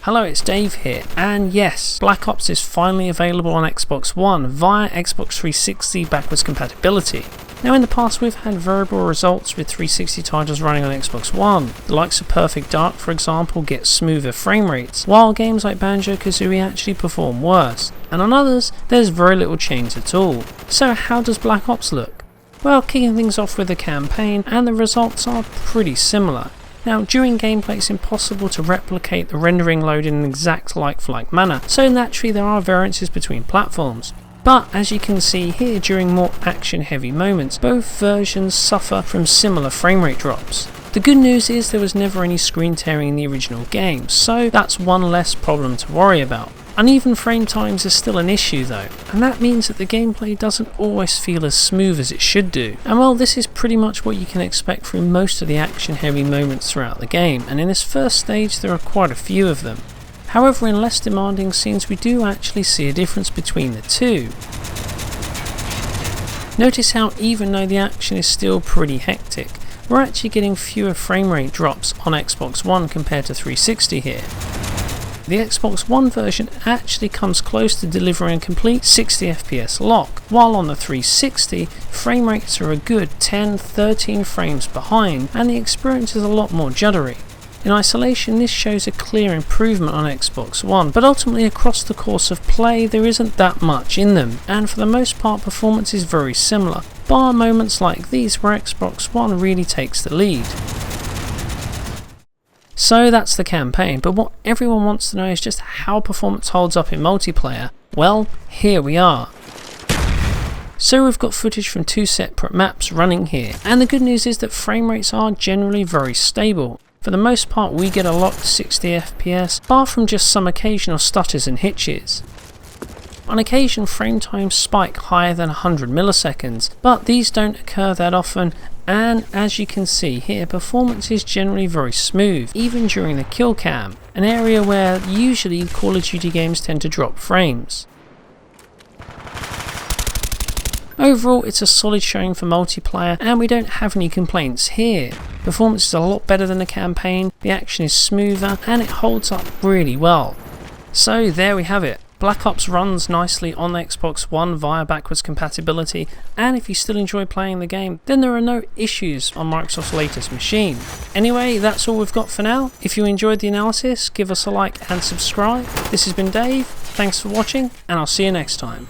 Hello, it's Dave here, and yes, Black Ops is finally available on Xbox One via Xbox 360 backwards compatibility. Now in the past we've had variable results with 360 titles running on Xbox One. The likes of Perfect Dark, for example, get smoother frame rates, while games like Banjo-Kazooie actually perform worse, and on others there's very little change at all. So how does Black Ops look? Well, kicking things off with the campaign, and the results are pretty similar. Now during gameplay it's impossible to replicate the rendering load in an exact like-for-like manner, so naturally there are variances between platforms. But as you can see here, during more action-heavy moments, both versions suffer from similar frame rate drops. The good news is there was never any screen tearing in the original game, so that's one less problem to worry about. Uneven frame times is still an issue though, and that means that the gameplay doesn't always feel as smooth as it should do. And well, this is pretty much what you can expect through most of the action-heavy moments throughout the game, and in this first stage there are quite a few of them. However, in less demanding scenes we do actually see a difference between the two. Notice how even though the action is still pretty hectic, we're actually getting fewer frame rate drops on Xbox One compared to 360 here. The Xbox One version actually comes close to delivering a complete 60 FPS lock, while on the 360 frame rates are a good 10-13 frames behind and the experience is a lot more juddery. In isolation this shows a clear improvement on Xbox One, but ultimately across the course of play there isn't that much in them, and for the most part performance is very similar, bar moments like these where Xbox One really takes the lead. So that's the campaign, but what everyone wants to know is just how performance holds up in multiplayer. Well, here we are. So we've got footage from two separate maps running here, and the good news is that frame rates are generally very stable. For the most part we get a locked 60 FPS, bar from just some occasional stutters and hitches. On occasion frame times spike higher than 100 milliseconds, but these don't occur that often, and as you can see here performance is generally very smooth, even during the kill cam, an area where usually Call of Duty games tend to drop frames. Overall it's a solid showing for multiplayer and we don't have any complaints here. Performance is a lot better than the campaign, the action is smoother and it holds up really well. So there we have it. Black Ops runs nicely on the Xbox One via backwards compatibility, and if you still enjoy playing the game then there are no issues on Microsoft's latest machine. Anyway, that's all we've got for now. If you enjoyed the analysis, give us a like and subscribe. This has been Dave, thanks for watching and I'll see you next time.